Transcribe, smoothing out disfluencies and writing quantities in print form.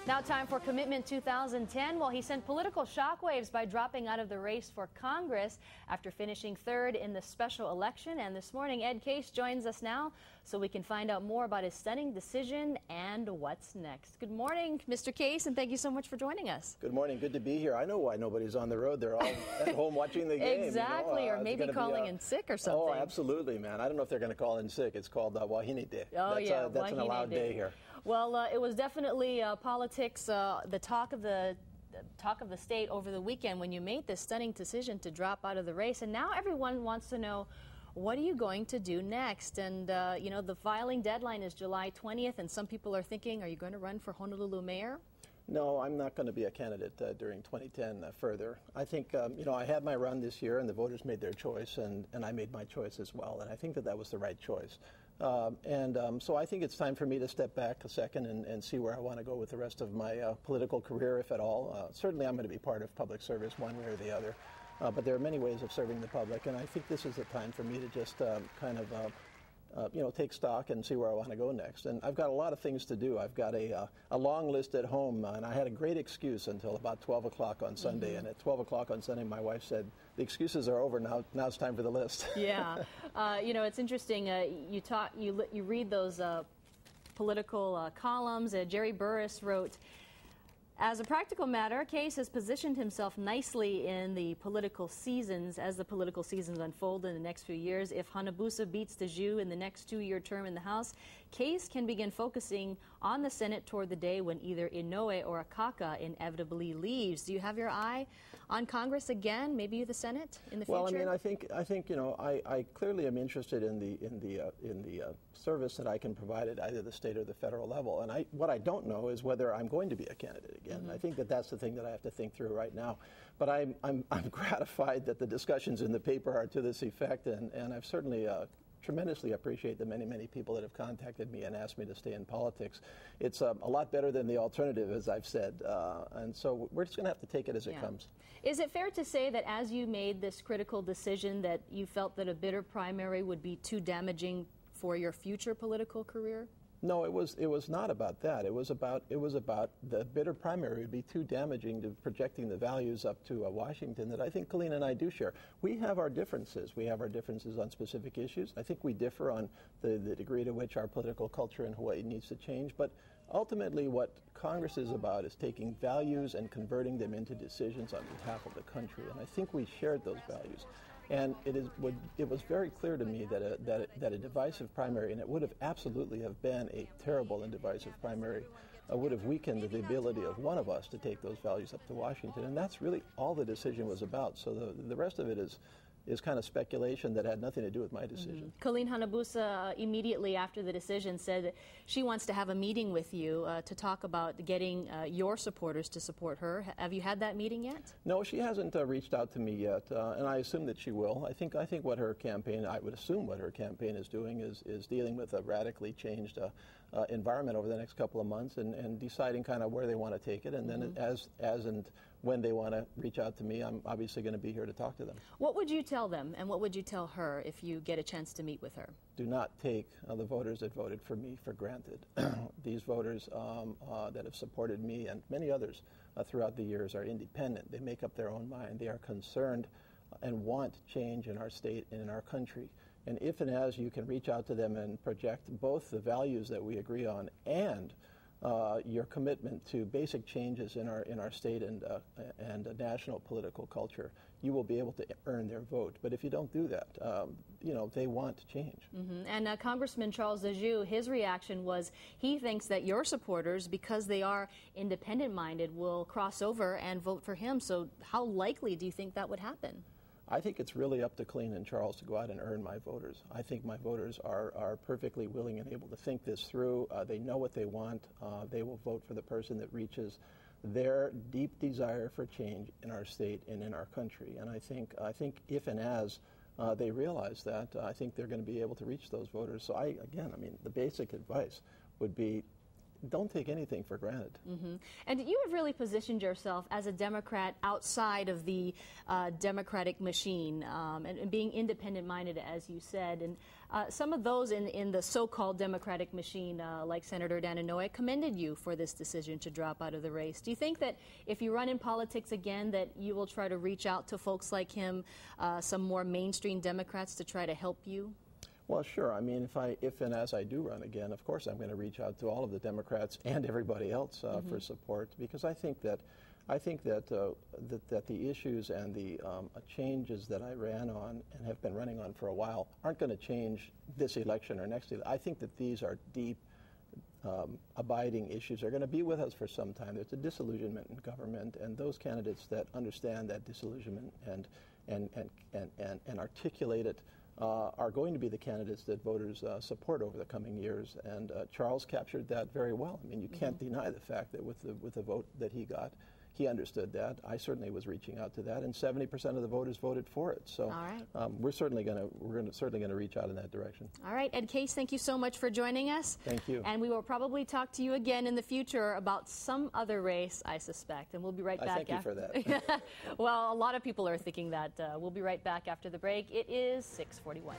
Now time for Commitment 2010. Well, he sent political shockwaves by dropping out of the race for Congress after finishing third in the special election. And this morning, Ed Case joins us now so we can find out more about his stunning decision and what's next. Good morning, Mr. Case, and thank you so much for joining us. Good morning. Good to be here. I know why nobody's on the road. They're all at home watching the game. Exactly, or maybe calling in sick or something. Oh, absolutely, man. I don't know if they're going to call in sick. It's called Wahine Day. Oh, That's an allowed day here. Well, it was definitely politics, the talk of the state over the weekend when you made this stunning decision to drop out of the race. And now everyone wants to know, what are you going to do next? And, you know, the filing deadline is July 20th, and some people are thinking, are you going to run for Honolulu mayor? No, I'm not going to be a candidate during 2010 further. I think, you know, I had my run this year, and the voters made their choice, and I made my choice as well. And I think that was the right choice. So I think it's time for me to step back a second and see where I want to go with the rest of my political career, if at all. Certainly I'm going to be part of public service one way or the other. But there are many ways of serving the public, and I think this is the time for me to just you know, take stock and see where I want to go next. And I've got a lot of things to do. I've got a long list at home, and I had a great excuse until about 12 o'clock on Sunday. And at 12 o'clock on Sunday, my wife said, the excuses are over now. Now it's time for the list. Yeah. You know, it's interesting. You read those political columns. Jerry Burris wrote, as a practical matter, Case has positioned himself nicely in the political seasons as the political seasons unfold in the next few years. If Hanabusa beats DeJu in the next two-year term in the House, Case can begin focusing on the Senate toward the day when either Inouye or Akaka inevitably leaves. Do you have your eye on Congress again, maybe the Senate in the future? Well, I mean, I think you know, I clearly am interested in the service that I can provide at either the state or the federal level. And what I don't know is whether I'm going to be a candidate again. I think that's the thing that I have to think through right now. But I'm gratified that the discussions in the paper are to this effect, and I've certainly tremendously appreciate the many people that have contacted me and asked me to stay in politics. It's a lot better than the alternative, as I've said, and so we're just going to have to take it as it comes. Is it fair to say that as you made this critical decision that you felt that a bitter primary would be too damaging for your future political career? No, it was not about that. It was about the bitter primary would be too damaging to projecting the values up to Washington that I think Colleen and I do share. We have our differences. We have our differences on specific issues. I think we differ on the degree to which our political culture in Hawaii needs to change. But ultimately, what Congress is about is taking values and converting them into decisions on behalf of the country. And I think we shared those values. And it was very clear to me that a divisive primary, and it would have absolutely have been a terrible and divisive primary, would have weakened the ability of one of us to take those values up to Washington. And that's really all the decision was about. So the rest of it is kind of speculation that had nothing to do with my decision. Colleen Hanabusa, immediately after the decision, said that she wants to have a meeting with you to talk about getting your supporters to support her. Have you had that meeting yet? No, she hasn't reached out to me yet, and I assume that she will. I think what her campaign, I would assume what her campaign is doing is dealing with a radically changed environment over the next couple of months and deciding kind of where they want to take it, and then as and when they want to reach out to me, I'm obviously going to be here to talk to them. What would you tell them, and what would you tell her if you get a chance to meet with her? Do not take the voters that voted for me for granted. These voters that have supported me and many others throughout the years are independent. They make up their own mind. They are concerned and want change in our state and in our country. And if and as you can reach out to them and project both the values that we agree on and your commitment to basic changes in our state and national political culture, you will be able to earn their vote. But if you don't do that, you know, they want change. And Congressman Charles DeJu, his reaction was he thinks that your supporters, because they are independent-minded, will cross over and vote for him. So how likely do you think that would happen? I think it's really up to Colleen and Charles to go out and earn my voters. I think my voters are perfectly willing and able to think this through. They know what they want. They will vote for the person that reaches their deep desire for change in our state and in our country. And I think if and as they realize that, I think they're going to be able to reach those voters. So I mean, the basic advice would be don't take anything for granted. Mm-hmm. And you have really positioned yourself as a Democrat outside of the Democratic machine, and being independent-minded, as you said. And some of those in the so-called Democratic machine, like Senator Dan Inouye, commended you for this decision to drop out of the race. Do you think that if you run in politics again, that you will try to reach out to folks like him, some more mainstream Democrats, to try to help you? Well, sure. I mean, if and as I do run again, of course I'm going to reach out to all of the Democrats and everybody else for support, because I think that the issues and the changes that I ran on and have been running on for a while aren't going to change this election or next election. I think that these are deep, abiding issues. Are going to be with us for some time. There's a disillusionment in government, and those candidates that understand that disillusionment and articulate it are going to be the candidates that voters support over the coming years. And Charles captured that very well. I mean, you can't deny the fact that with the vote that he got, he understood that. I certainly was reaching out to that, and 70% of the voters voted for it. So we're certainly going to reach out in that direction. All right, Ed Case, thank you so much for joining us. Thank you. And we will probably talk to you again in the future about some other race, I suspect. And we'll be right back. Thank you for that. Well, a lot of people are thinking that. We'll be right back after the break. It is 6:41.